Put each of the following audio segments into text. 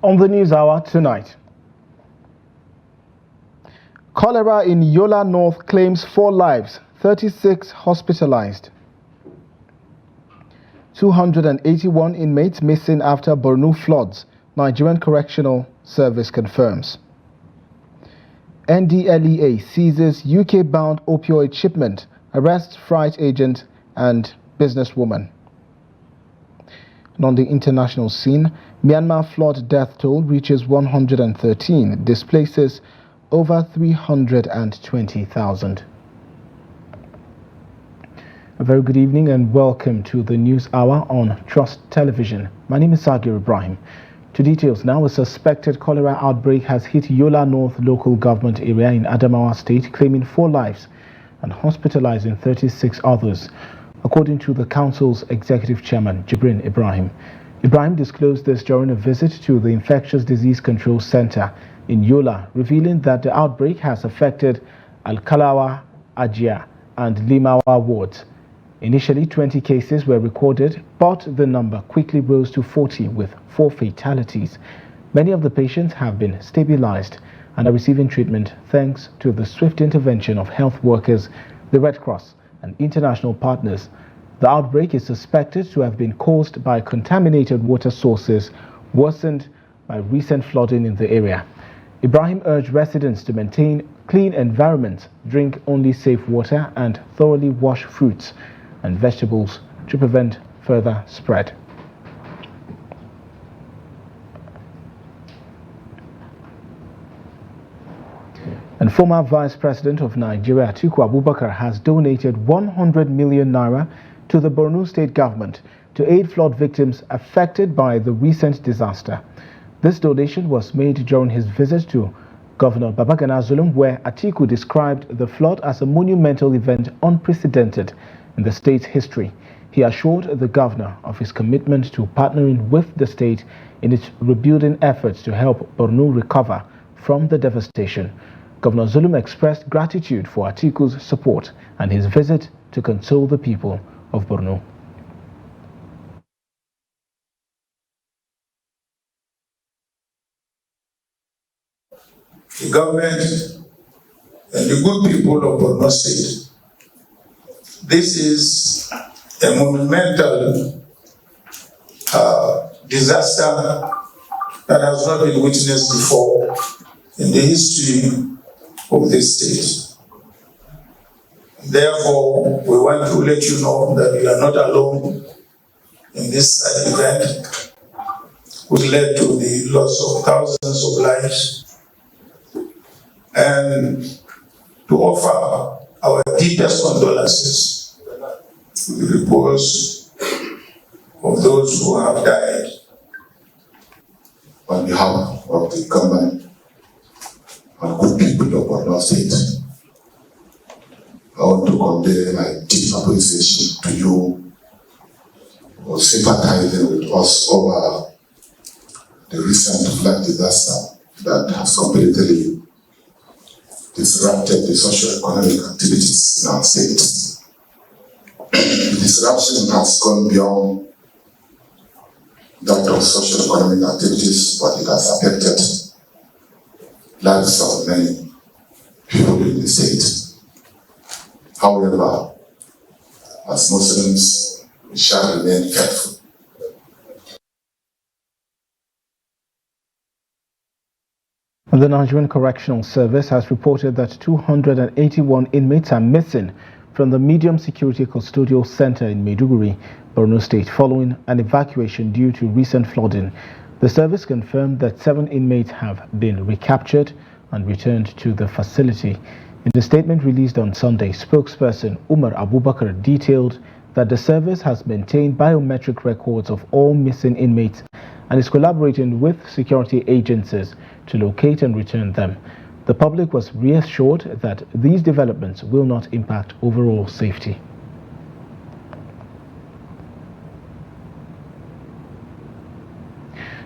On the News Hour tonight, cholera in Yola North claims 4 lives, 36 hospitalized. 281 inmates missing after Borno floods, Nigerian Correctional Service confirms. NDLEA seizes UK-bound opioid shipment, arrests freight agent and businesswoman. And on the international scene, Myanmar flood death toll reaches 113, displaces over 320,000. A very good evening and welcome to the News Hour on Trust Television. My name is Sagir Ibrahim. To details now, a suspected cholera outbreak has hit Yola North local government area in Adamawa State, claiming 4 lives and hospitalizing 36 others, according to the council's executive chairman, Jibrin Ibrahim. Ibrahim disclosed this during a visit to the Infectious Disease Control Center in Yola, revealing that the outbreak has affected Alkalawa, Ajia, and Limawa wards. Initially, 20 cases were recorded, but the number quickly rose to 40 with 4 fatalities. Many of the patients have been stabilized and are receiving treatment thanks to the swift intervention of health workers, the Red Cross, and international partners. The outbreak is suspected to have been caused by contaminated water sources worsened by recent flooding in the area. Ibrahim urged residents to maintain clean environments, drink only safe water, and thoroughly wash fruits and vegetables to prevent further spread. And former Vice President of Nigeria, Atiku Abubakar, has donated 100 million naira to the Borno State government to aid flood victims affected by the recent disaster. This donation was made during his visit to Governor Babagana Zulum, where Atiku described the flood as a monumental event unprecedented in the state's history. He assured the governor of his commitment to partnering with the state in its rebuilding efforts to help Borno recover from the devastation. Governor Zulum expressed gratitude for Atiku's support and his visit to console the people of Borno. The government and the good people of Borno State, this is a monumental disaster that has not been witnessed before in the history of this state. Therefore, we want to let you know that you are not alone in this event, which led to the loss of thousands of lives, and to offer our deepest condolences to the repose of those who have died. On behalf of the government and good people of Borno State, I want to convey my deep appreciation to you for sympathizing with us over the recent flood disaster that has completely disrupted the socio-economic activities in our state. The disruption has gone beyond that of socio-economic activities, but it has affected lives of many people in the state. However, as Muslims, we shall remain careful. The Nigerian Correctional Service has reported that 281 inmates are missing from the medium security custodial center in Maiduguri, Borno State, following an evacuation due to recent flooding. The service confirmed that 7 inmates have been recaptured and returned to the facility. In the statement released on Sunday, spokesperson Umar Abubakar detailed that the service has maintained biometric records of all missing inmates and is collaborating with security agencies to locate and return them. The public was reassured that these developments will not impact overall safety.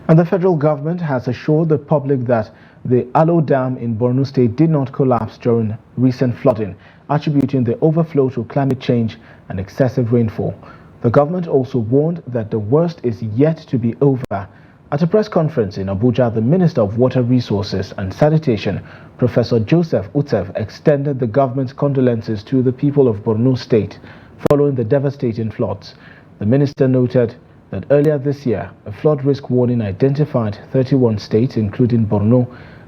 And the federal government has assured the public that the Alo Dam in Borno State did not collapse during recent flooding, attributing the overflow to climate change and excessive rainfall. The government also warned that the worst is yet to be over At a press conference in Abuja, the Minister of Water Resources and Sanitation, Professor Joseph Utsev, extended the government's condolences to the people of Borno State following the devastating floods. The minister noted that earlier this year, a flood risk warning identified 31 states, including Borno,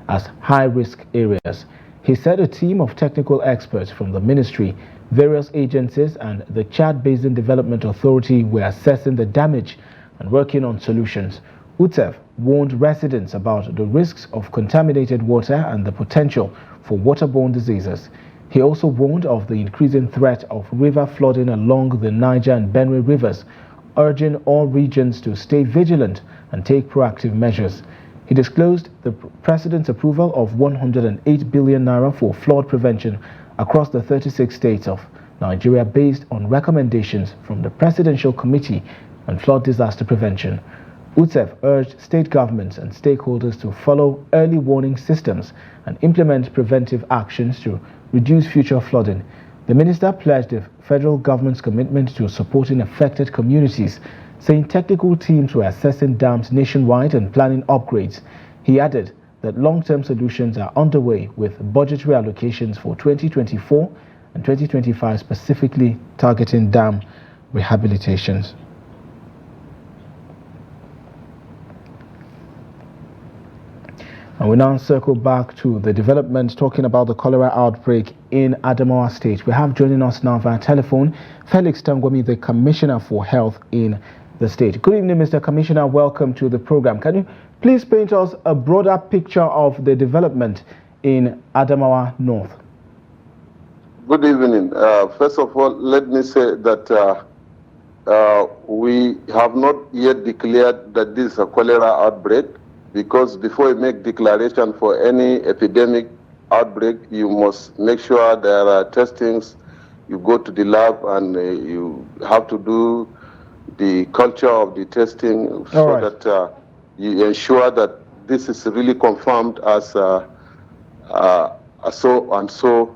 as high-risk areas. He said a team of technical experts from the ministry, various agencies, and the Chad Basin Development Authority were assessing the damage and working on solutions. Utsev warned residents about the risks of contaminated water and the potential for waterborne diseases. He also warned of the increasing threat of river flooding along the Niger and Benue rivers, urging all regions to stay vigilant and take proactive measures. He disclosed the President's approval of 108 billion naira for flood prevention across the 36 states of Nigeria based on recommendations from the Presidential Committee on Flood Disaster Prevention. Utsev urged state governments and stakeholders to follow early warning systems and implement preventive actions to reduce future flooding. The minister pledged the federal government's commitment to supporting affected communities, saying technical teams were assessing dams nationwide and planning upgrades. He added that long-term solutions are underway with budgetary allocations for 2024 and 2025 specifically targeting dam rehabilitations. And we now circle back to the developments talking about the cholera outbreak in Adamawa State. We have joining us now via telephone Felix Tangwami, the Commissioner for Health in the state. Good evening, Mr. Commissioner. Welcome to the program. Can you please paint us a broader picture of the development in Adamawa North? Good evening. First of all, let me say that we have not yet declared that this is a cholera outbreak, because before you make declaration for any epidemic outbreak, you must make sure there are testings. You go to the lab and you have to do the culture of the testing that you ensure that this is really confirmed as a so and so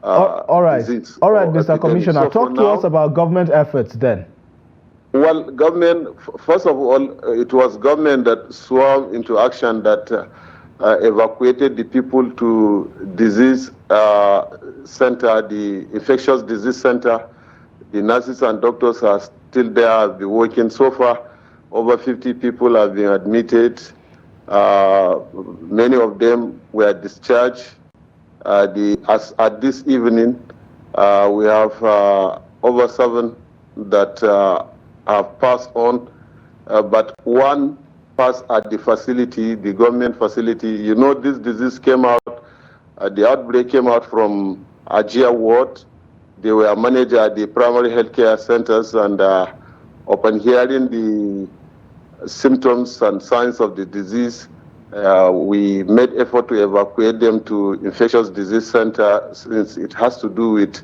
disease. All right, Mr. Commissioner, talk to us about government efforts then. Well, government, first of all, it was government that swerved into action that evacuated the people to disease center, the infectious disease center. The nurses and doctors are still there, have been working. So far, over 50 people have been admitted. Many of them were discharged. At this evening, we have over 7 that have passed on, but 1 passed at the facility, the government facility. You know, this disease came out, the outbreak came out from Ajia ward. They were managed at the primary healthcare centers, and upon hearing the symptoms and signs of the disease, we made effort to evacuate them to infectious disease center, since it has to do with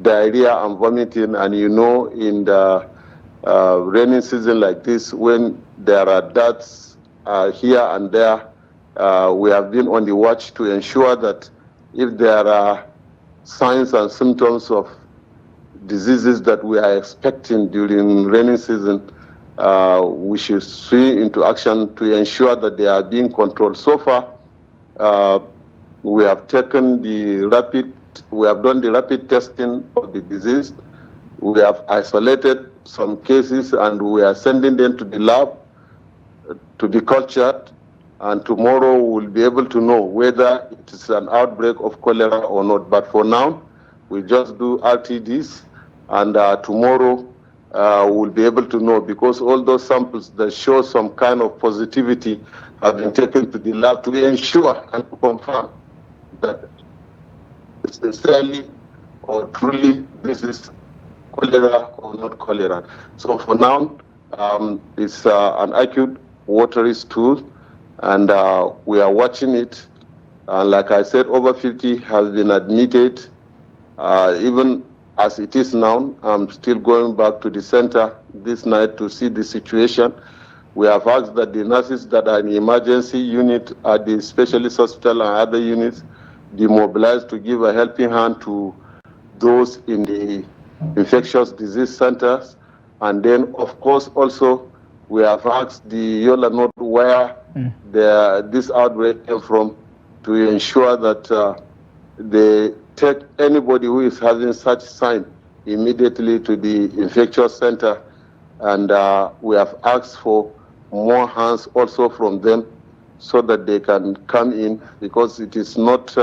diarrhea and vomiting. And you know, in the rainy season like this, when there are deaths here and there, we have been on the watch to ensure that if there are signs and symptoms of diseases that we are expecting during rainy season, we should swing into action to ensure that they are being controlled. So far, we have done the rapid testing of the disease. We have isolated some cases and we are sending them to the lab to be cultured, and tomorrow we'll be able to know whether it is an outbreak of cholera or not. But for now, we just do RTDs, and tomorrow we'll be able to know, because all those samples that show some kind of positivity have been taken to the lab to ensure and to confirm that sincerely or truly this is cholera or not cholera. So for now, it's an acute watery stool, and we are watching it. Like I said, over 50 have been admitted. Even as it is now, I'm still going back to the center this night to see the situation. We have asked that the nurses that are in the emergency unit at the specialist hospital and other units be mobilized to give a helping hand to those in the infectious disease centers. And then, of course, also We have asked the Yola North where this outbreak came from to ensure that they take anybody who is having such sign immediately to the infectious center. And we have asked for more hands also from them so that they can come in, because it is not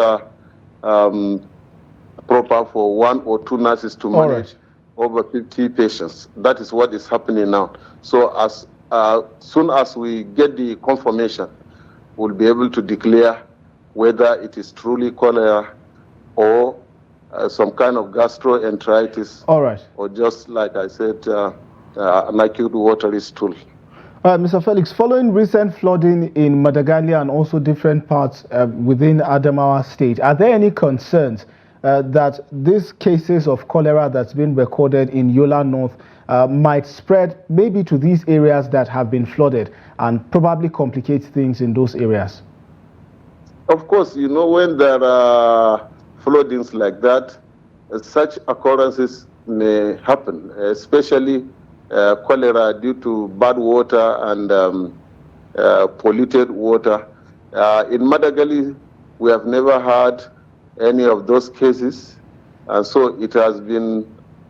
proper for 1 or 2 nurses to manage over 50 patients. That is what is happening now. So as soon as we get the confirmation, we'll be able to declare whether it is truly cholera or some kind of gastroenteritis, or just like I said, an acute watery stool. Mr. Felix, following recent flooding in Madagali and also different parts within Adamawa State, are there any concerns that these cases of cholera that's been recorded in Yola North might spread maybe to these areas that have been flooded and probably complicate things in those areas? Of course, you know, when there are floodings like that, such occurrences may happen, especially cholera due to bad water and polluted water. In Madagali, we have never had any of those cases, and so it has been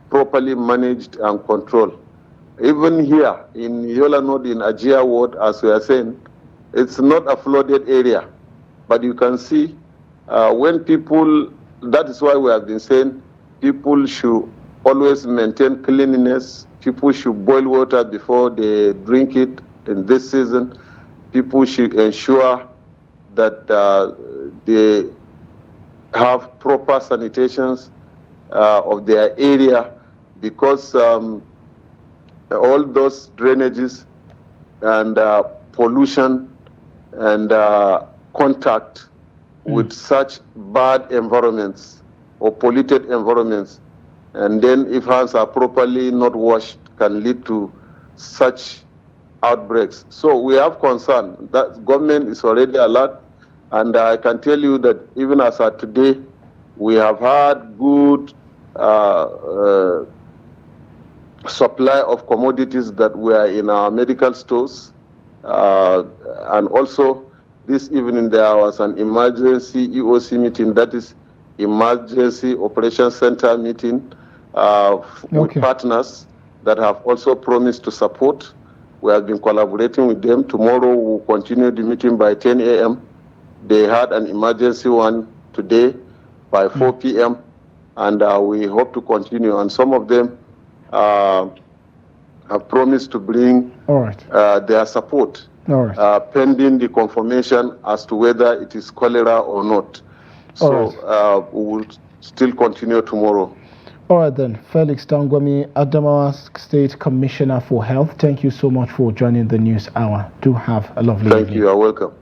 properly managed and controlled. Even here in Yola North, in Ajia Ward, as we are saying, it's not a flooded area, but you can see when people, that is why we have been saying people should always maintain cleanliness. People should boil water before they drink it in this season. People should ensure that they have proper sanitations of their area, because all those drainages and pollution and contact with such bad environments or polluted environments, and then if hands are properly not washed, can lead to such outbreaks. So we have concern that government is already alert, and I can tell you that even as of today, we have had good supply of commodities that were in our medical stores, and also this evening there was an emergency EOC meeting, that is Emergency Operations Center meeting with partners that have also promised to support. We have been collaborating with them. Tomorrow we'll continue the meeting by 10 a.m. They had an emergency one today by 4 p.m. and we hope to continue. And some of them have promised to bring their support, pending the confirmation as to whether it is cholera or not. So we will still continue tomorrow. All right then, Felix Tangwami, Adamawa State Commissioner for Health, thank you so much for joining the News Hour. Do have a lovely evening. Thank you, you're welcome.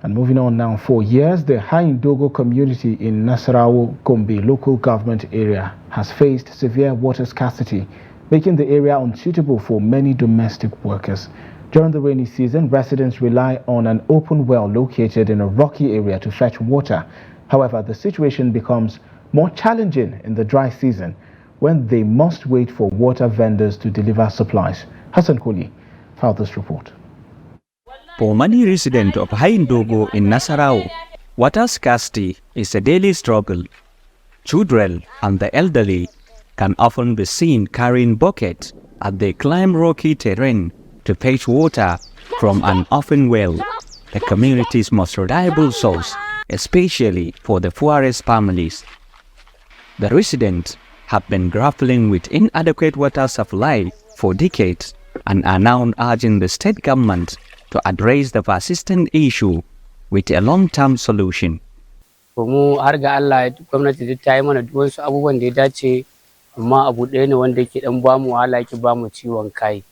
And moving on now, for years, the Haindogo community in Nasarawa, Gombe local government area has faced severe water scarcity, making the area unsuitable for many domestic workers. During the rainy season, residents rely on an open well located in a rocky area to fetch water. However, the situation becomes more challenging in the dry season when they must wait for water vendors to deliver supplies. Hassan Koli filed this report. For many residents of Haindogo in Nasarawa, water scarcity is a daily struggle. Children and the elderly can often be seen carrying buckets as they climb rocky terrain to fetch water from an open well, the community's most reliable source, especially for the poorest families. The residents have been grappling with inadequate water supply for decades and are now urging the state government to address the persistent issue with a long-term solution. Mu har ga Allah gwamnati ta yi mana wasu abubuwan da ya dace, amma abu ɗaya ne wanda yake dan bamu wahala, yake bamu ciwon kai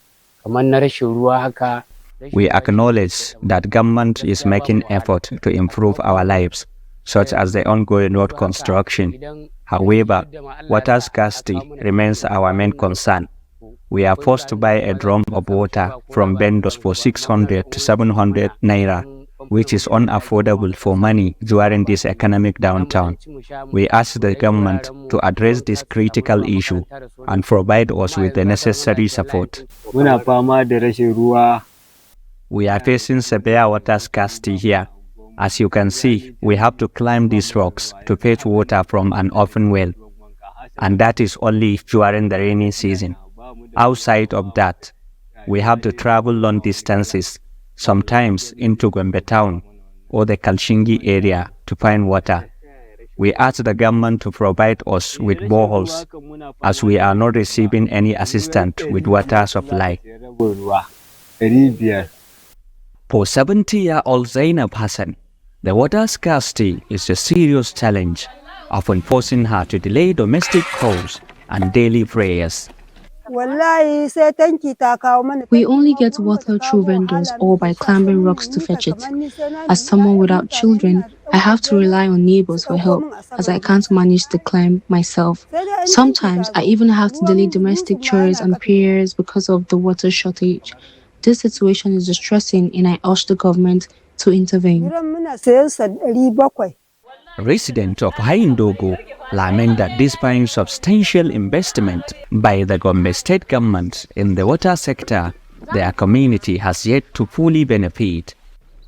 kamar na rashin ruwa haka. We acknowledge that government is making effort to improve our lives, such as the ongoing road construction. However, water scarcity remains our main concern. We are forced to buy a drum of water from vendors for 600 to 700 naira, which is unaffordable for many during this economic downturn. We ask the government to address this critical issue and provide us with the necessary support. We are facing severe water scarcity here. As you can see, we have to climb these rocks to fetch water from an open well, and that is only during the rainy season. Outside of that, we have to travel long distances, sometimes into Gombe town or the Kalshingi area to find water. We ask the government to provide us with boreholes, as we are not receiving any assistance with water supply. For 70-year-old Zainab Hassan, the water scarcity is a serious challenge, often forcing her to delay domestic chores and daily prayers. We only get water through vendors or by climbing rocks to fetch it. As someone without children, I have to rely on neighbors for help, as I can't manage the climb myself. Sometimes I even have to delay domestic chores and prayers because of the water shortage. This situation is distressing, and I urge the government to intervene. Residents of Haindogo lament that despite substantial investment by the Gombe state government in the water sector, their community has yet to fully benefit.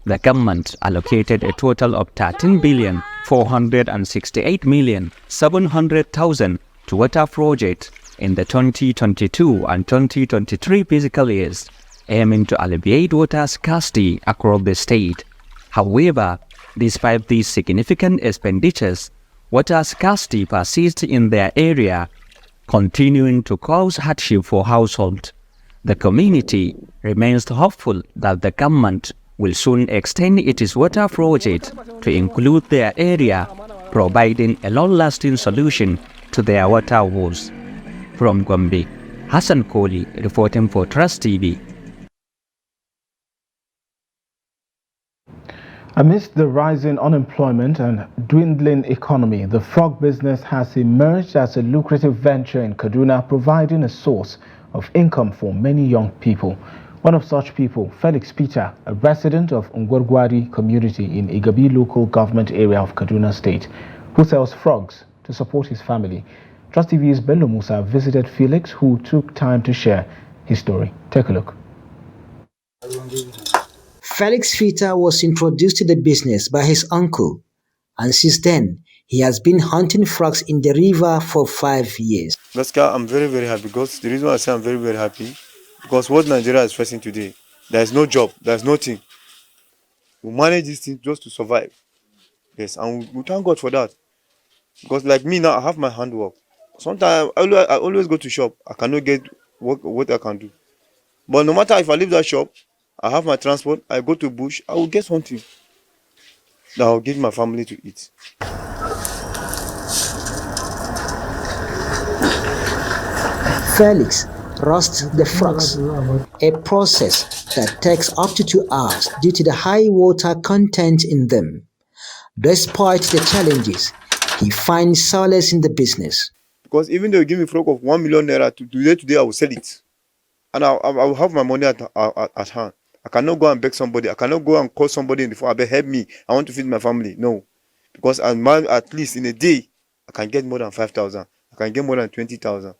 The government allocated a total of 13,468,700,000 to water projects in the 2022 and 2023 fiscal years, aiming to alleviate water scarcity across the state. However, despite these significant expenditures, water scarcity persists in their area, continuing to cause hardship for households. The community remains hopeful that the government will soon extend its water project to include their area, providing a long-lasting solution to their water woes. From Gombe, Hassan Koli reporting for Trust TV. Amidst the rising unemployment and dwindling economy, the frog business has emerged as a lucrative venture in Kaduna, providing a source of income for many young people. One of such people, Felix Peter, a resident of Ngwargwari community in Igabi local government area of Kaduna State, who sells frogs to support his family. Trust TV's Bello Musa visited Felix, who took time to share his story. Take a look. Felix Peter was introduced to the business by his uncle, and since then, he has been hunting frogs in the river for 5 years. I'm very, very happy, because the reason why I say I'm very, very happy, because what Nigeria is facing today, there is no job, there is nothing. We manage this thing just to survive. Yes, and we thank God for that. Because like me now, I have my handwork. Sometimes I always go to shop, I cannot get what I can do. But no matter if I leave that shop, I have my transport, I go to bush, I will get something that I will give my family to eat. Felix roasts the frogs, a process that takes up to 2 hours due to the high water content in them. Despite the challenges, he finds solace in the business. Because even though you give me a frog of 1 million naira, today I will sell it. And I will have my money at hand. I cannot go and beg somebody. I cannot go and call somebody in the phone, I beg, help me, I want to feed my family. No. Because at least in a day, I can get more than 5,000. I can get more than 20,000.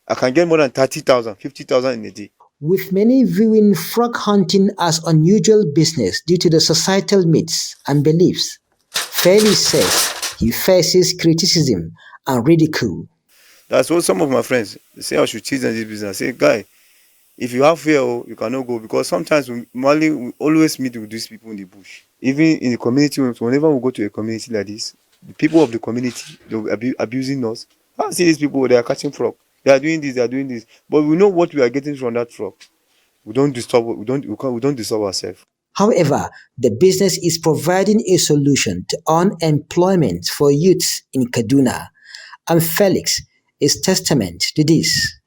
I can get more than 30,000, 50,000 in a day. With many viewing frog hunting as unusual business due to the societal myths and beliefs, Felix says he faces criticism and ridicule. That's what some of my friends say I should choose in this business. I say, guy, if you have fear, you cannot go, because sometimes we always meet with these people in the bush. Even in the community, whenever we go to a community like this, the people of the community, they will be abusing us. I see these people, they are catching frog. They are doing this, they are doing this. But we know what we are getting from that frog. We don't disturb ourselves. However, the business is providing a solution to unemployment for youths in Kaduna, and Felix is testament to this.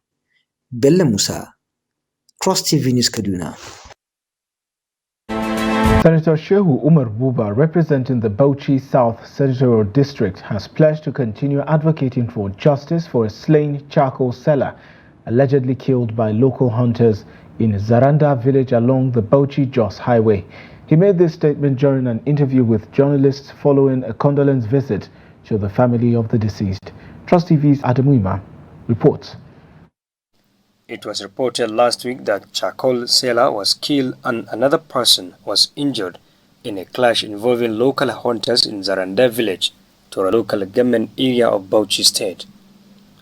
Bello Musa, Trust TV News, Kaduna. Senator Shehu Umar Buba, representing the Bauchi South Senatorial District, has pledged to continue advocating for justice for a slain charcoal seller allegedly killed by local hunters in Zaranda village along the Bauchi-Jos Highway. He made this statement during an interview with journalists following a condolence visit to the family of the deceased. Trust TV's Adamuima reports. It was reported last week that charcoal seller was killed and another person was injured in a clash involving local hunters in Zaranda village to a local government area of Bauchi State.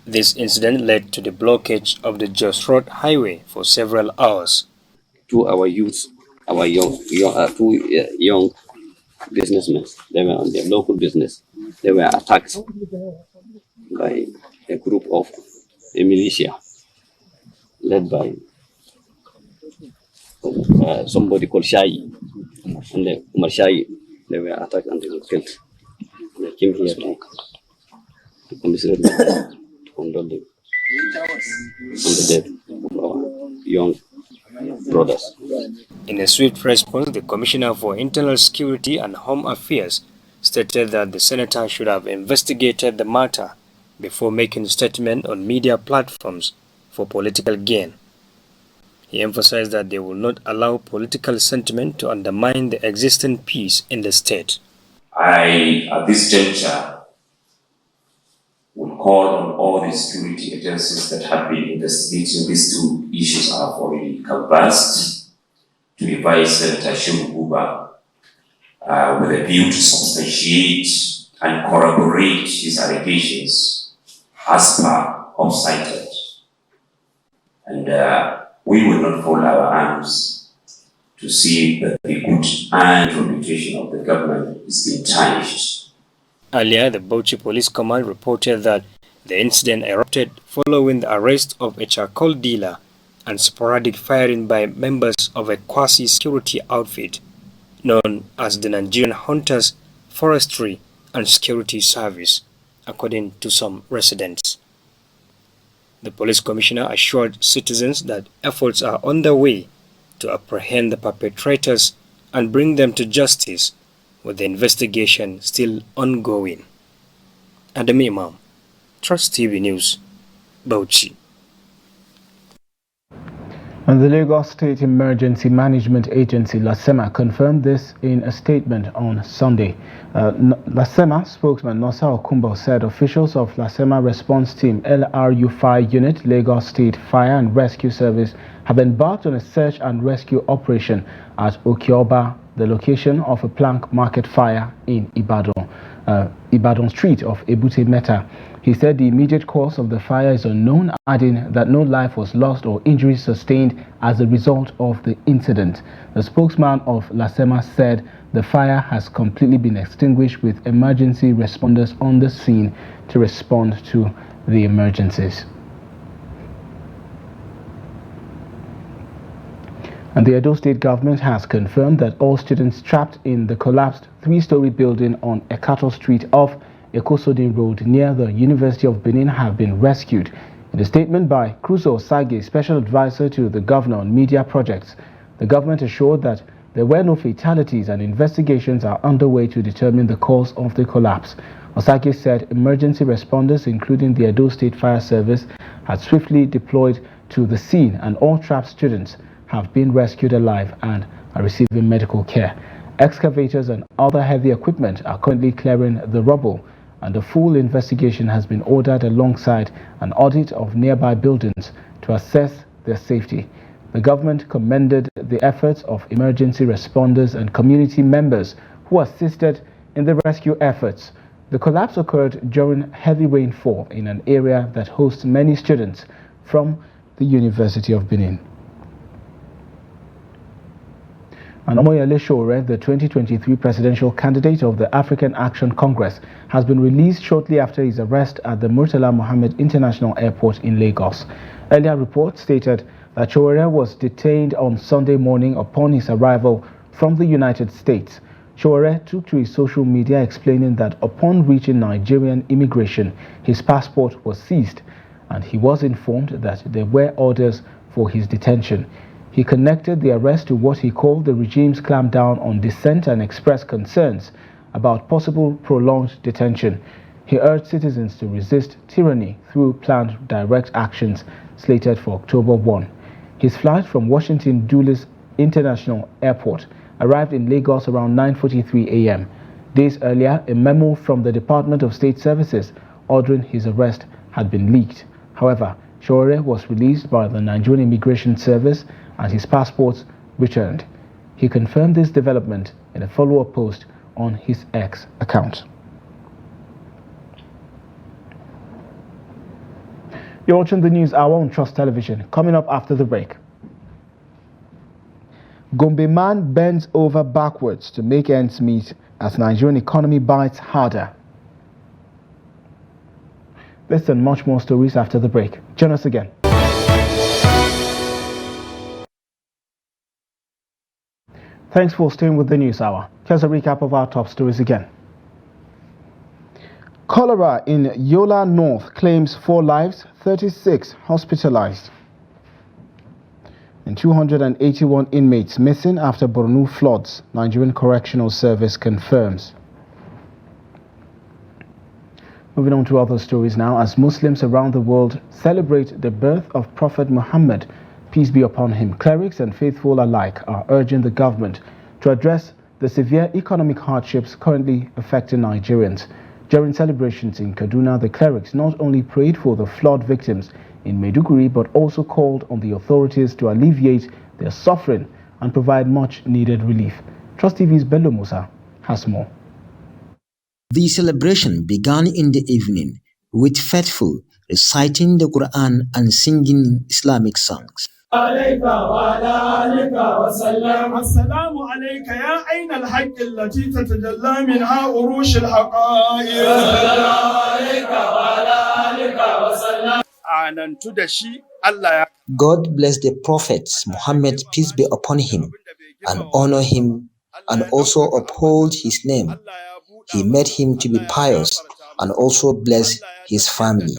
This incident led to the blockage of the Jos Road highway for several hours. To our youth, our young businessmen, they were on their local business. They were attacked by a group of a militia led by somebody called Shai. And Umar Shai, they were attacked and they were killed. And I came here to commiserate to condole them on the death of our young brothers. In a swift response, the Commissioner for Internal Security and Home Affairs stated that the senator should have investigated the matter before making a statement on media platforms for political gain. He emphasized that they will not allow political sentiment to undermine the existing peace in the state. I, at this juncture, will call on all the security agencies that have been investigating these two issues I have already conversed to advise Senator Shehu Buba with a view to substantiate and corroborate his allegations as per cited. And we will not fold our arms to see that the good and reputation of the government is being tarnished. Earlier, the Bauchi Police Command reported that the incident erupted following the arrest of a charcoal dealer and sporadic firing by members of a quasi-security outfit known as the Nigerian Hunters, Forestry and Security Service, according to some residents. The police commissioner assured citizens that efforts are underway to apprehend the perpetrators and bring them to justice, with the investigation still ongoing. Adam Imam, Trust TV News, Bauchi. And the Lagos State Emergency Management Agency, LASEMA, confirmed this in a statement on Sunday. LASEMA spokesman Nosa Okumbo said officials of LASEMA Response Team LRU-5 Unit, Lagos State Fire and Rescue Service, have embarked on a search and rescue operation at Okioba, the location of a plank market fire in Ibadan Street of Ebute Meta. He said the immediate cause of the fire is unknown, adding that no life was lost or injuries sustained as a result of the incident. The spokesman of LASEMA said the fire has completely been extinguished, with emergency responders on the scene to respond to the emergencies. And the Edo State government has confirmed that all students trapped in the collapsed three-story building on Ekato Street off Ekosodin Road near the University of Benin have been rescued. In a statement by Cruzo Osage, special advisor to the governor on media projects, the government assured that there were no fatalities and investigations are underway to determine the cause of the collapse. Osage said emergency responders, including the Edo State Fire Service, had swiftly deployed to the scene and all trapped students have been rescued alive and are receiving medical care. Excavators and other heavy equipment are currently clearing the rubble, and a full investigation has been ordered alongside an audit of nearby buildings to assess their safety. The government commended the efforts of emergency responders and community members who assisted in the rescue efforts. The collapse occurred during heavy rainfall in an area that hosts many students from the University of Benin. And Omoyele Sowore, the 2023 presidential candidate of the African Action Congress, has been released shortly after his arrest at the Murtala Mohammed International Airport in Lagos. Earlier reports stated that Sowore was detained on Sunday morning upon his arrival from the United States. Sowore took to his social media explaining that upon reaching Nigerian immigration, his passport was seized, and he was informed that there were orders for his detention. He connected the arrest to what he called the regime's clampdown on dissent and expressed concerns about possible prolonged detention. He urged citizens to resist tyranny through planned direct actions slated for October 1. His flight from Washington Dulles International Airport arrived in Lagos around 9:43 a.m. Days earlier, a memo from the Department of State Services ordering his arrest had been leaked. However, Cholera was released by the Nigerian Immigration Service and his passports returned. He confirmed this development in a follow-up post on his X account. You're watching the News Hour on Trust Television. Coming up after the break. Gombe man bends over backwards to make ends meet as Nigerian economy bites harder. This and much more stories after the break. Join us again. Thanks for staying with the News Hour. Here's a recap of our top stories again. Cholera in Yola North claims 4 lives, 36 hospitalized. And 281 inmates missing after Borno floods, Nigerian Correctional Service confirms. Moving on to other stories now, as Muslims around the world celebrate the birth of Prophet Muhammad, peace be upon him, clerics and faithful alike are urging the government to address the severe economic hardships currently affecting Nigerians. During celebrations in Kaduna, the clerics not only prayed for the flood victims in Maiduguri, but also called on the authorities to alleviate their suffering and provide much needed relief. Trust TV's Bello Musa has more. The celebration began in the evening with faithful reciting the Quran and singing Islamic songs. السلام عليك يا عين الحق التي تتجلى منها عروش الحقائق. God bless the Prophet Muhammad, peace be upon him, and honor him and also uphold his name. He made him to be pious and also bless his family.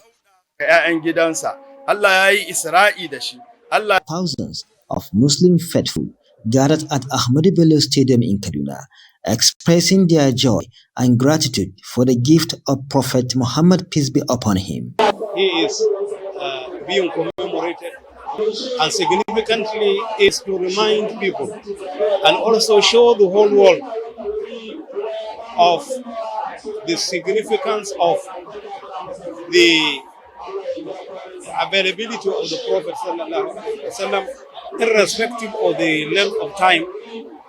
Thousands of Muslim faithful gathered at Ahmadu Bello Stadium in Kaduna, expressing their joy and gratitude for the gift of Prophet Muhammad, peace be upon him. He is being commemorated, and significantly is to remind people and also show the whole world of the significance of the availability of the Prophet ﷺ, irrespective of the length of time,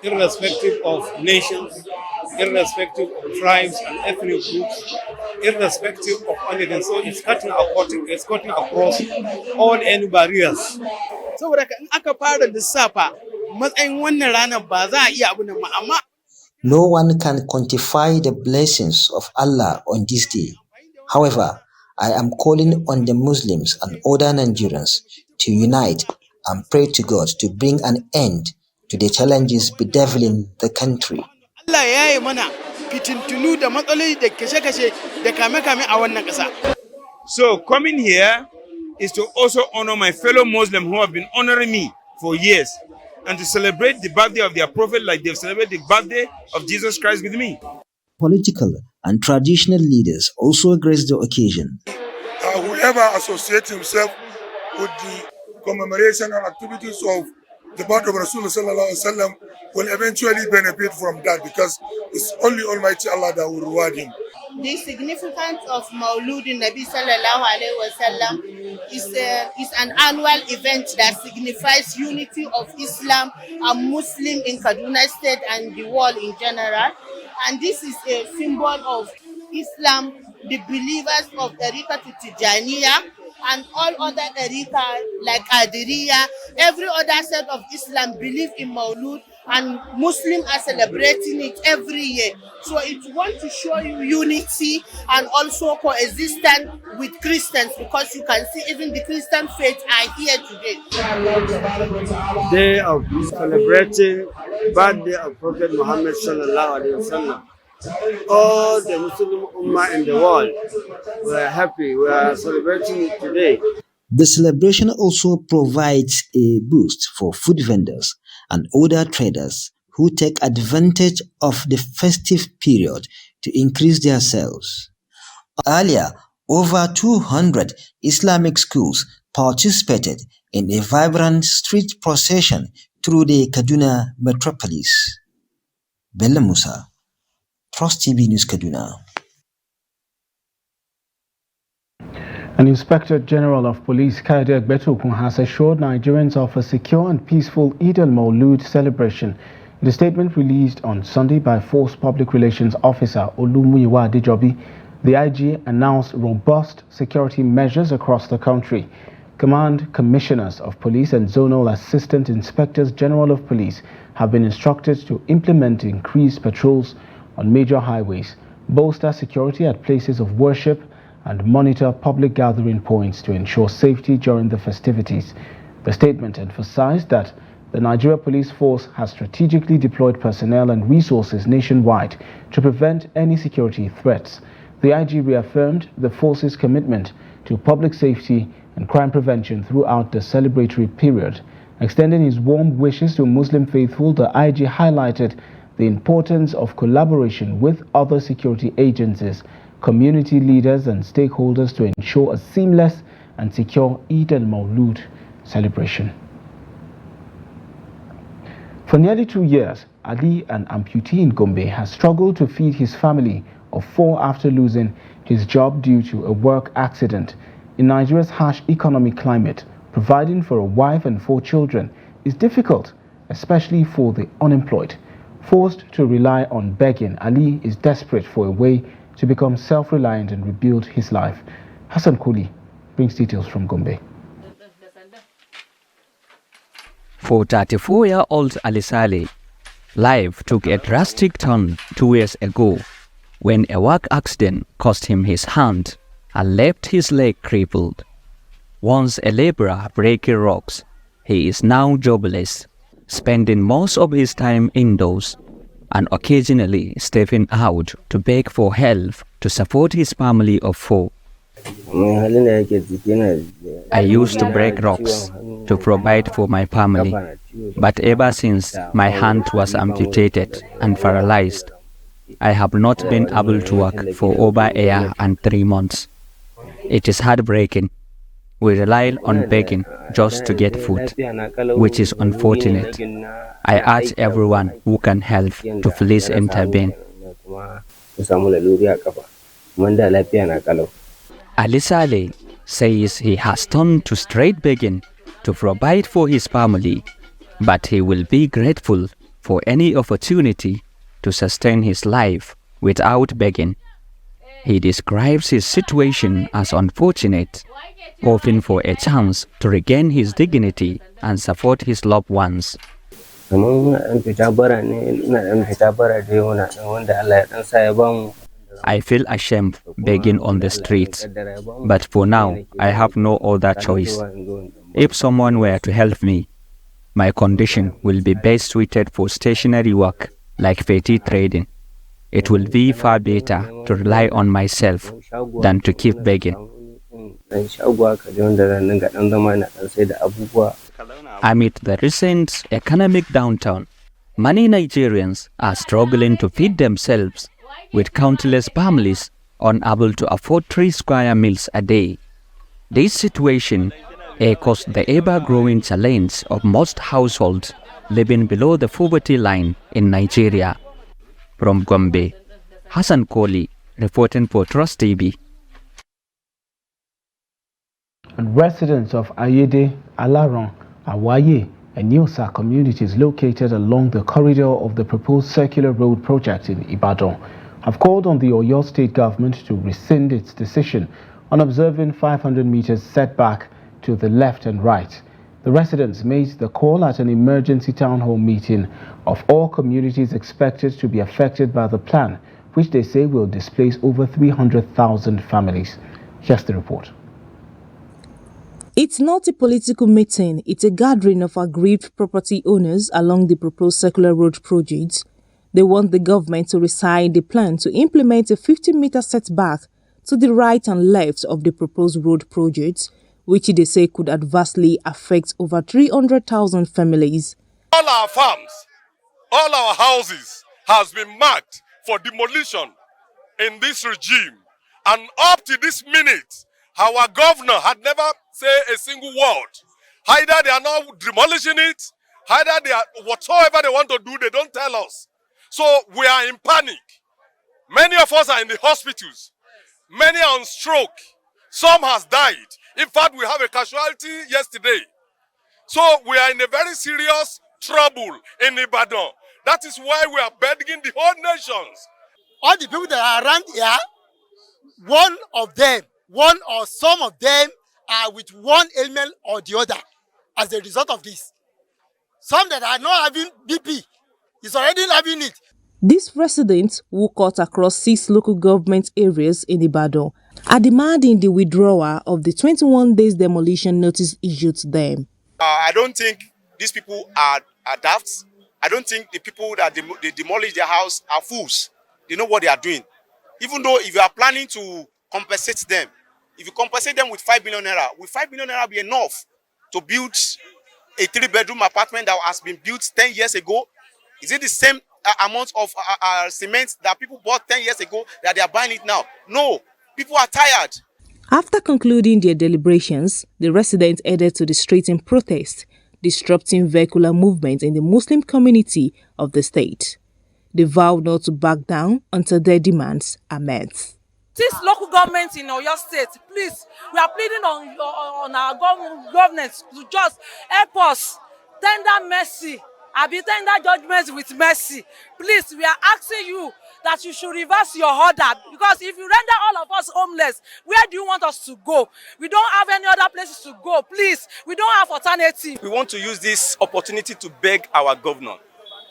irrespective of nations, irrespective of tribes and ethnic groups, irrespective of anything. So it's cutting across all any barriers. No one can quantify the blessings of Allah on this day. However, I am calling on the Muslims and other Nigerians to unite and pray to God to bring an end to the challenges bedeviling the country. So coming here is to also honor my fellow Muslims who have been honoring me for years, and to celebrate the birthday of their prophet like they've celebrated the birthday of Jesus Christ with me. Political and traditional leaders also graced the occasion. Whoever associates himself with the commemoration and activities of the birth of Rasulullah will eventually benefit from that, because it's only Almighty Allah that will reward him. The significance of Maulud Nabi Sallallahu Alaihi Wasallam is an annual event that signifies unity of Islam and Muslim in Kaduna State and the world in general. And this is a symbol of Islam, the believers of Tariqa to Tijaniya and all other Tariqa like Adiriya, every other set of Islam believe in Maulud, and Muslims are celebrating it every year. So it wants to show you unity and also coexistence with Christians, because you can see even the Christian faith are here today. Day of celebrating birthday of Prophet Muhammad Sallallahu Alaihi Wasallam. All the Muslim Ummah in the world were happy. We are celebrating it today. The celebration also provides a boost for food vendors and other traders who take advantage of the festive period to increase their sales. Earlier, over 200 Islamic schools participated in a vibrant street procession through the Kaduna metropolis. Bello Musa, Trust TV News Kaduna. An Inspector General of Police, Kaide Betukun, has assured Nigerians of a secure and peaceful Eid al-Maulud celebration. In a statement released on Sunday by Force Public Relations Officer Olumuyiwa Adejobi, the IG announced robust security measures across the country. Command Commissioners of Police and Zonal Assistant Inspectors General of Police have been instructed to implement increased patrols on major highways, bolster security at places of worship, and monitor public gathering points to ensure safety during the festivities. The statement emphasized that the Nigeria Police Force has strategically deployed personnel and resources nationwide to prevent any security threats. The IG reaffirmed the force's commitment to public safety and crime prevention throughout the celebratory period. Extending his warm wishes to Muslim faithful, the IG highlighted the importance of collaboration with other security agencies, community leaders and stakeholders to ensure a seamless and secure Eid al-Maulud celebration. For nearly 2 years, Ali, an amputee in Gombe, has struggled to feed his family of 4 after losing his job due to a work accident. In Nigeria's harsh economic climate, providing for a wife and 4 children is difficult, especially for the unemployed. Forced to rely on begging, Ali is desperate for a way to become self-reliant and rebuild his life. Hassan Kuli brings details from Gombe. For 34-year-old Ali Saleh, life took a drastic turn 2 years ago when a work accident cost him his hand and left his leg crippled. Once a laborer breaking rocks, he is now jobless, spending most of his time indoors and occasionally stepping out to beg for help to support his family of 4. I used to break rocks to provide for my family, but ever since my hand was amputated and paralyzed, I have not been able to work for over a year and 3 months. It is heartbreaking. We rely on begging just to get food, which is unfortunate. I urge everyone who can help to please intervene. Ali Saleh says he has turned to straight begging to provide for his family, but he will be grateful for any opportunity to sustain his life without begging. He describes his situation as unfortunate, hoping for a chance to regain his dignity and support his loved ones. I feel ashamed begging on the streets, but for now, I have no other choice. If someone were to help me, my condition will be best suited for stationary work like petty trading. It will be far better to rely on myself than to keep begging. Amid the recent economic downturn, many Nigerians are struggling to feed themselves, with countless families unable to afford 3 square meals a day. This situation echoes the ever-growing challenge of most households living below the poverty line in Nigeria. From Gombe, Hassan Koli reporting for Trust TV. And residents of Ayede, Alaron, Awaye, and Yola communities located along the corridor of the proposed circular road project in Ibadan have called on the Oyo State government to rescind its decision on observing 500 meters setback to the left and right. The residents made the call at an emergency town hall meeting of all communities expected to be affected by the plan, which they say will displace over 300,000 families. Here's the report. It's not a political meeting, it's a gathering of aggrieved property owners along the proposed circular road project. They want the government to rescind the plan to implement a 50-meter setback to the right and left of the proposed road project, which they say could adversely affect over 300,000 families. All our farms, all our houses has been marked for demolition in this regime. And up to this minute, our governor had never said a single word. Either they are now demolishing it, either they are whatsoever they want to do, they don't tell us. So we are in panic. Many of us are in the hospitals. Many are on stroke. Some has died. In fact, we have a casualty yesterday. So we are in a very serious trouble in Ibadan. That is why we are begging the whole nations. All the people that are around here, one or some of them are with one ailment or the other as a result of this. Some that are not having BP is already having it. These residents, who cut across 6 local government areas in Ibadan, are demanding the withdrawal of the 21 days demolition notice issued to them. I don't think these people are daft. I don't think the people that they demolish their house are fools. They know what they are doing. Even though if you are planning to compensate them, if you compensate them with 5 million naira, will 5 million naira be enough to build a 3-bedroom apartment that has been built 10 years ago? Is it the same amount of cement that people bought 10 years ago that they are buying it now? No, people are tired. After concluding their deliberations, the residents headed to the street in protest, disrupting vehicular movement in the Muslim community of the state. They vowed not to back down until their demands are met. This local government in Oyo State, please, we are pleading on our government to just help us, tender mercy, tender judgment with mercy. Please, we are asking you that you should reverse your order, because if you render all of us homeless, where do you want us to go? We don't have any other places to go. Please, we don't have alternative. We want to use this opportunity to beg our governor,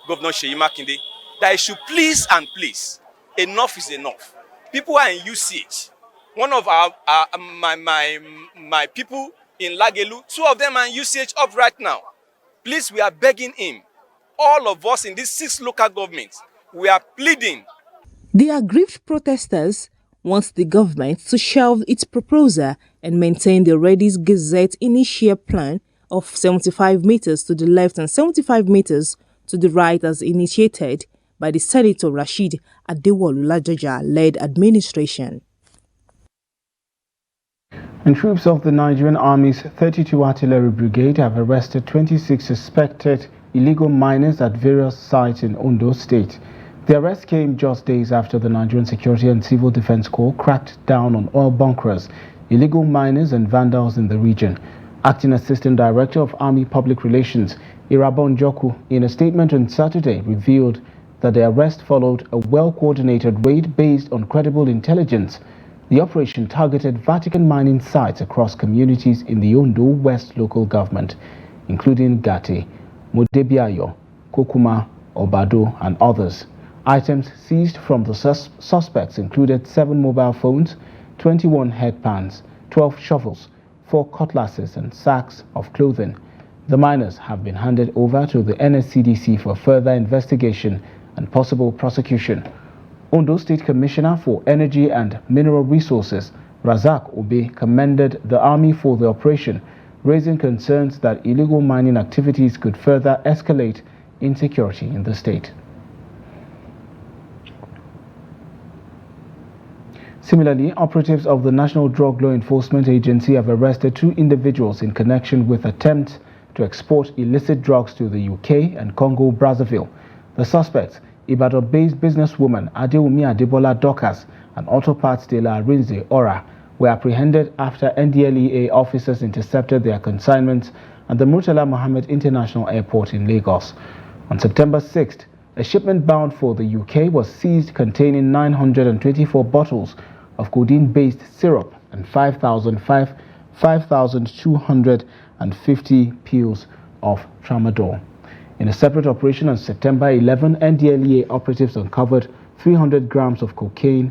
Governor Seyi Makinde, that he should please and please, enough is enough. People are in UCH. One of my people in Lagelu, 2 of them are in UCH up right now. Please, we are begging him. All of us in these 6 local governments, we are pleading. The aggrieved protesters want the government to shelve its proposal and maintain the Redis Gazette initial plan of 75 meters to the left and 75 meters to the right as initiated by the Senator Rashid Adewolu-Ladoja-led administration. And troops of the Nigerian Army's 32 Artillery Brigade have arrested 26 suspected illegal miners at various sites in Ondo State. The arrest came just days after the Nigerian Security and Civil Defense Corps cracked down on oil bunkers, illegal miners and vandals in the region. Acting Assistant Director of Army Public Relations, Irabon Joku, in a statement on Saturday, revealed that the arrest followed a well-coordinated raid based on credible intelligence. The operation targeted Vatican mining sites across communities in the Ondo West local government, including Gate, Modebiayo, Kokuma, Obado, and others. Items seized from the suspects included 7 mobile phones, 21 headpans, 12 shovels, 4 cutlasses, and sacks of clothing. The miners have been handed over to the NSCDC for further investigation and possible prosecution. Ondo State Commissioner for Energy and Mineral Resources, Razak Obe, commended the Army for the operation, raising concerns that illegal mining activities could further escalate insecurity in the state. Similarly, operatives of the National Drug Law Enforcement Agency have arrested 2 individuals in connection with attempts to export illicit drugs to the UK and Congo Brazzaville. The suspects, Ibadan-based businesswoman Adewumi Adebola Dorcas and auto parts dealer Arinze Ora, were apprehended after NDLEA officers intercepted their consignments at the Murtala Mohammed International Airport in Lagos. On September 6th, a shipment bound for the UK was seized containing 924 bottles of codeine-based syrup and 5,250 pills of tramadol. In a separate operation on September 11, NDLEA operatives uncovered 300 grams of cocaine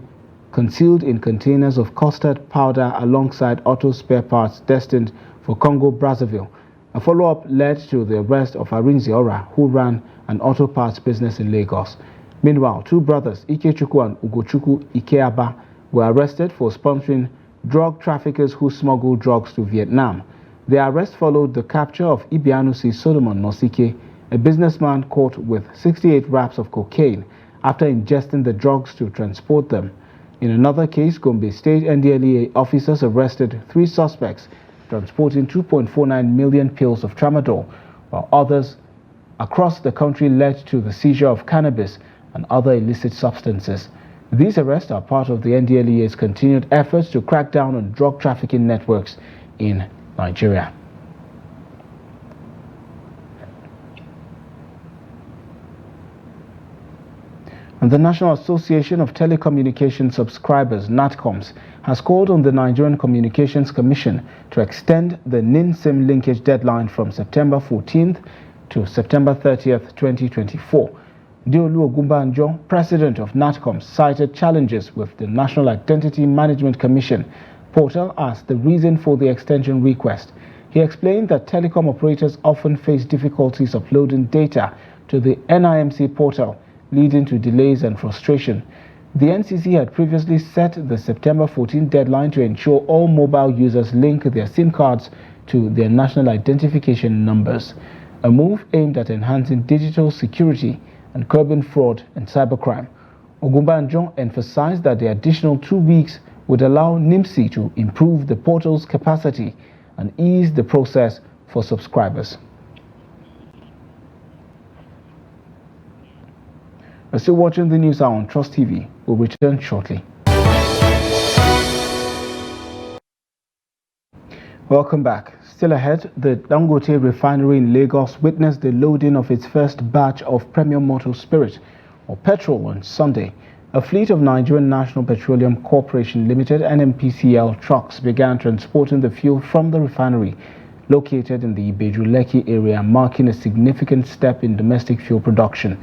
concealed in containers of custard powder alongside auto spare parts destined for Congo Brazzaville. A follow-up led to the arrest of Arinze Ora, who ran an auto parts business in Lagos. Meanwhile, 2 brothers, Ikechukwu and Ugochukwu Ikeaba, were arrested for sponsoring drug traffickers who smuggled drugs to Vietnam. Their arrest followed the capture of Ibianusi Solomon Nosike, a businessman caught with 68 wraps of cocaine after ingesting the drugs to transport them. In another case, Gombe State NDLEA officers arrested 3 suspects transporting 2.49 million pills of tramadol, while others across the country led to the seizure of cannabis and other illicit substances. These arrests are part of the NDLEA's continued efforts to crack down on drug trafficking networks in Nigeria. And the National Association of Telecommunications Subscribers, NATCOMS, has called on the Nigerian Communications Commission to extend the NIN-SIM linkage deadline from September 14th to September 30th, 2024. Deolu Ogumbanjo, president of NATCOMS, cited challenges with the National Identity Management Commission portal as the reason for the extension request. He explained that telecom operators often face difficulties uploading data to the NIMC portal, leading to delays and frustration. The NCC had previously set the September 14 deadline to ensure all mobile users link their SIM cards to their national identification numbers, a move aimed at enhancing digital security and curbing fraud and cybercrime. Ogumbanjo emphasized that the additional 2 weeks would allow NIMC to improve the portal's capacity and ease the process for subscribers. You're still watching the news hour on Trust TV. We'll return shortly. Welcome back. Still ahead, the Dangote refinery in Lagos witnessed the loading of its first batch of premium motor spirit, or petrol, on Sunday. A fleet of Nigerian National Petroleum Corporation Limited (NNPCL) trucks began transporting the fuel from the refinery, located in the Ibeju-Lekki area, marking a significant step in domestic fuel production.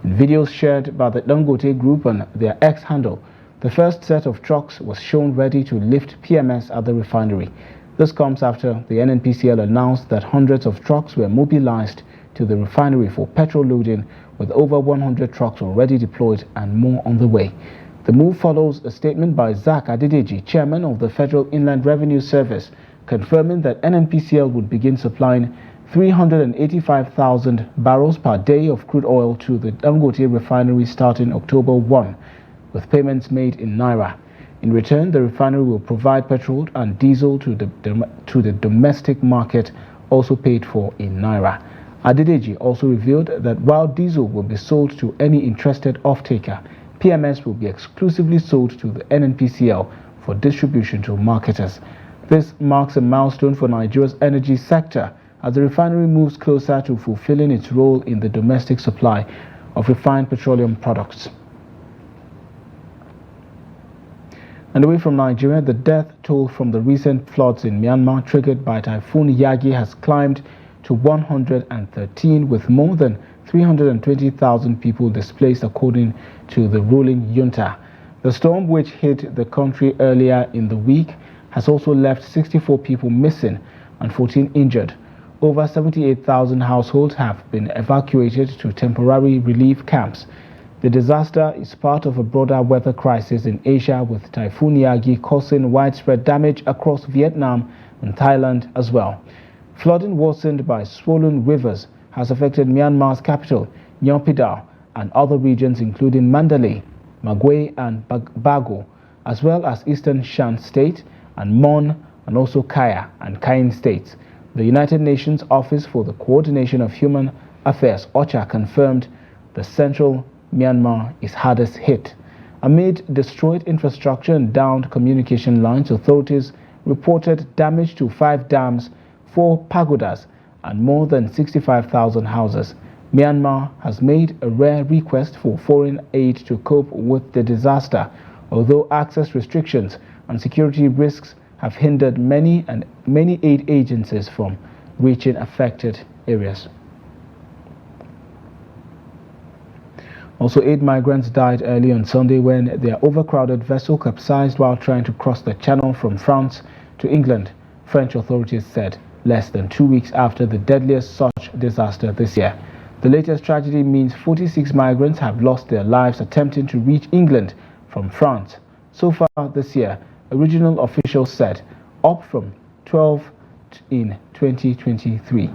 In videos shared by the Dangote Group on their X handle, the first set of trucks was shown ready to lift PMS at the refinery. This comes after the NNPCL announced that hundreds of trucks were mobilized to the refinery for petrol loading, with over 100 trucks already deployed and more on the way. The move follows a statement by Zach Adedeji, chairman of the Federal Inland Revenue Service, confirming that NNPCL would begin supplying 385,000 barrels per day of crude oil to the Dangote refinery starting October 1, with payments made in Naira. In return, the refinery will provide petrol and diesel to the domestic market, also paid for in Naira. Adedeji also revealed that while diesel will be sold to any interested off-taker, PMS will be exclusively sold to the NNPCL for distribution to marketers. This marks a milestone for Nigeria's energy sector as the refinery moves closer to fulfilling its role in the domestic supply of refined petroleum products. And away from Nigeria, the death toll from the recent floods in Myanmar triggered by Typhoon Yagi has climbed to 113, with more than 320,000 people displaced, according to the ruling junta. The storm, which hit the country earlier in the week, has also left 64 people missing and 14 injured. Over 78,000 households have been evacuated to temporary relief camps. The disaster is part of a broader weather crisis in Asia, with Typhoon Yagi causing widespread damage across Vietnam and Thailand as well. Flooding worsened by swollen rivers has affected Myanmar's capital, Naypyidaw, and other regions including Mandalay, Magway and Bago, as well as Eastern Shan State and Mon, and also Kaya and Kayin states. The United Nations Office for the Coordination of Human Affairs, OCHA, confirmed the central Myanmar is hardest hit. Amid destroyed infrastructure and downed communication lines, authorities reported damage to 5 dams, 4 pagodas, and more than 65,000 houses. Myanmar has made a rare request for foreign aid to cope with the disaster, although access restrictions and security risks have hindered many aid agencies from reaching affected areas. Also, 8 migrants died early on Sunday when their overcrowded vessel capsized while trying to cross the channel from France to England, French authorities said, less than 2 weeks after the deadliest such disaster this year. The latest tragedy means 46 migrants have lost their lives attempting to reach England from France. So far this year, regional officials said, up from 12 in 2023.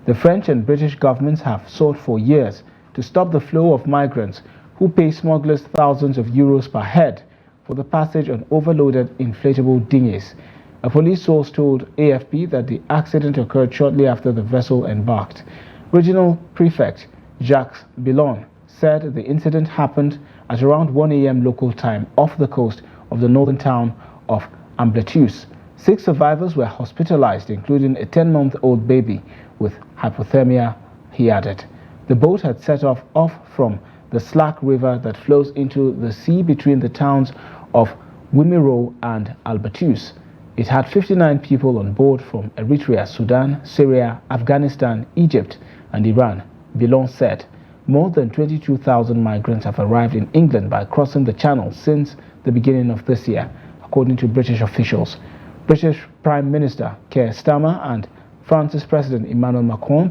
The French and British governments have sought for years to stop the flow of migrants who pay smugglers thousands of euros per head for the passage on overloaded inflatable dinghies. A police source told AFP that the accident occurred shortly after the vessel embarked. Regional Prefect Jacques Billon said the incident happened at around 1 a.m. local time off the coast of the northern town of Ambleteuse. 6 survivors were hospitalized, including a 10-month-old baby with hypothermia, he added. The boat had set off from the Slack River that flows into the sea between the towns of Wimiro and Albertus. It had 59 people on board from Eritrea, Sudan, Syria, Afghanistan, Egypt, and Iran, Bilon said. More than 22,000 migrants have arrived in England by crossing the channel since the beginning of this year, according to British officials. British Prime Minister Keir Starmer and France's President Emmanuel Macron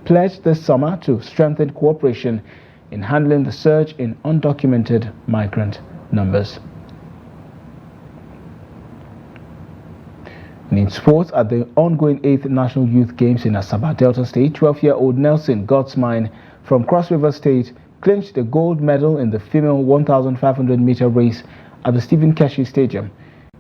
pledged this summer to strengthen cooperation in handling the surge in undocumented migrant numbers. And in sports, at the ongoing 8th National Youth Games in Asaba, Delta State, 12-year-old Nelson Godsmine from Cross River State clinched the gold medal in the female 1,500-meter race at the Stephen Keshi Stadium.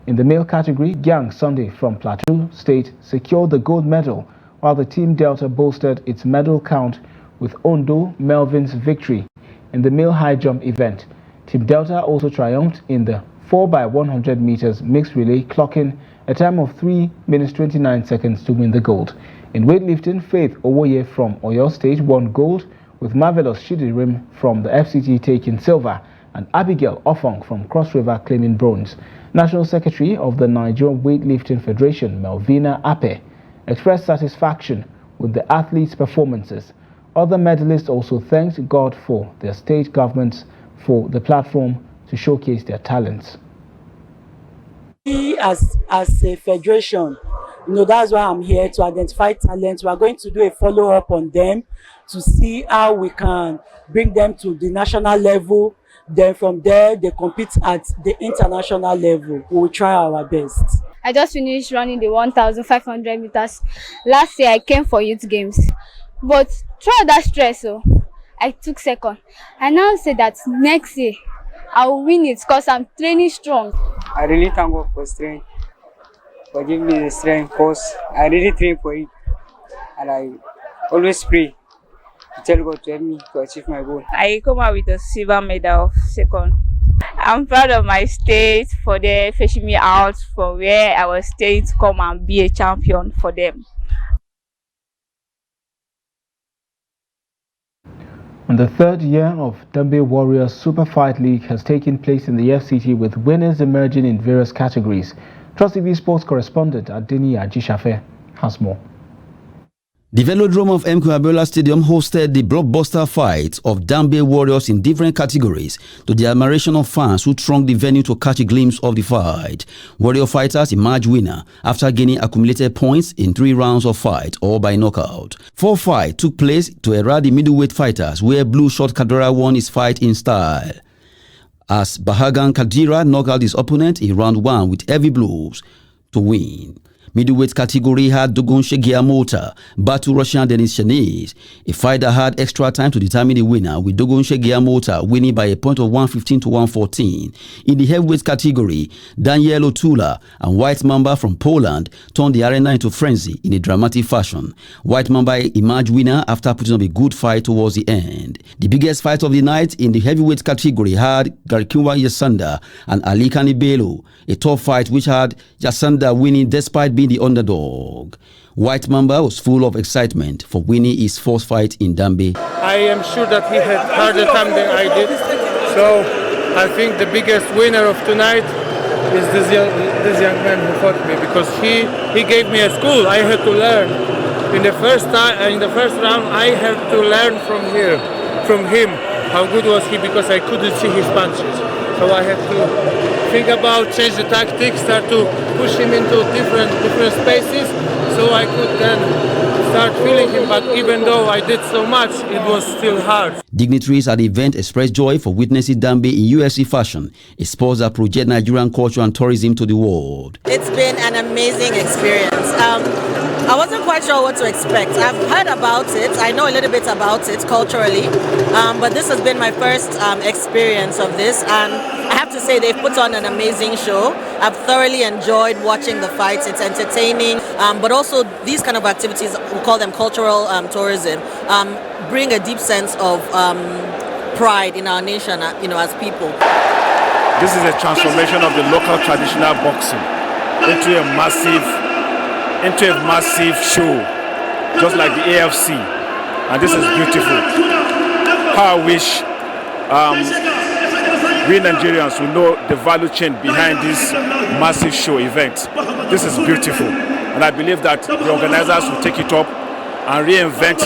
In the male category, Gyang Sunday from Plateau State secured the gold medal, while the Team Delta bolstered its medal count with Ondo Melvin's victory in the male high jump event. Team Delta also triumphed in the 4x100 meters mixed relay, clocking a time of 3 minutes 29 seconds to win the gold. In weightlifting, Faith Owoye from Oyo State won gold, with Marvelous Shidirim from the FCT taking silver and Abigail Ofong from Cross River claiming bronze. National Secretary of the Nigerian Weightlifting Federation, Melvina Ape, expressed satisfaction with the athletes' performances. Other medalists also thanked God for their state governments for the platform to showcase their talents. We as a federation, that's why I'm here, to identify talents. We are going to do a follow-up on them to see how we can bring them to the national level. Then from there, they compete at the international level. We will try our best. I just finished running the 1,500 meters. Last year, I came for youth games. But throughout that stress, I took second. I now say that next year, I will win it because I'm training strong. I really thank God for strength, for giving me the strength, because I really train for it. And I always pray to tell God to help me to achieve my goal. I come out with a silver medal, second. I'm proud of my state for their fetching me out from where I was staying to come and be a champion for them. And the third year of Dambe Warriors Super Fight League has taken place in the FCT, with winners emerging in various categories. Trust TV sports correspondent Adini Ajishafe has more. The Velodrome of MK Abiola Stadium hosted the blockbuster fight of Dambe Warriors in different categories, to the admiration of fans who thronged the venue to catch a glimpse of the fight. Warrior fighters emerged winner after gaining accumulated points in 3 rounds of fight, all by knockout. 4 fights took place to herald the middleweight fighters, where Blue Shot Kadura won his fight in style, as Bahagan Kadira knocked out his opponent in round 1 with heavy blows to win. Middleweight category had Dogon Shegiamota battle Russian Denis Shaniz, a fight that had extra time to determine the winner, with Dogon Shegiamota winning by a point of 115 to 114. In the heavyweight category, Daniel Otula and White Mamba from Poland turned the arena into frenzy in a dramatic fashion. White Mamba emerged winner after putting up a good fight towards the end. The biggest fight of the night in the heavyweight category had Garikinwa Yasanda and Ali Kanibelo, a tough fight which had Yasanda winning despite being the underdog. White Mamba was full of excitement for winning his first fight in Dambe. I am sure that he had harder time than I did, so I think the biggest winner of tonight is this young man who fought me, because he gave me a school. I had to learn. In the first round, I had to learn from him, how good was he, because I couldn't see his punches. So I had to think about, change the tactics, start to push him into different spaces, so I could then start feeling him. But even though I did so much, it was still hard. Dignitaries at the event expressed joy for witnessing Dambe in UFC fashion, a sport that projects Nigerian culture and tourism to the world. It's been an amazing experience. I wasn't quite sure what to expect. I've heard about it. I know a little bit about it culturally, but this has been my first experience of this, and I have to say they've put on an amazing show. I've thoroughly enjoyed watching the fights. It's entertaining, but also these kind of activities, we call them cultural tourism, bring a deep sense of pride in our nation, as people. This is a transformation of the local traditional boxing into a massive show, just like the AFC, and this is beautiful. How I wish we Nigerians will know the value chain behind this massive show event. This is beautiful, and I believe that the organizers will take it up and reinvent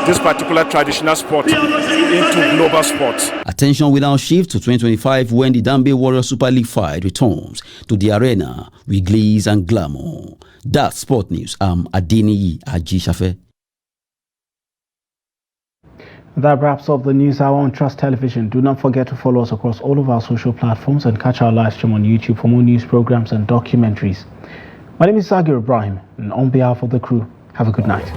this particular traditional sport into global sport. Attention will now shift to 2025 when the Dambe Warrior Super League fight returns to the arena with glees and glamour. That's Sport News. I'm Adeniyi Ajishafe. That wraps up the news hour on Trust Television. Do not forget to follow us across all of our social platforms and catch our live stream on YouTube for more news programs and documentaries. My name is Sagir Ibrahim, and on behalf of the crew, have a good night.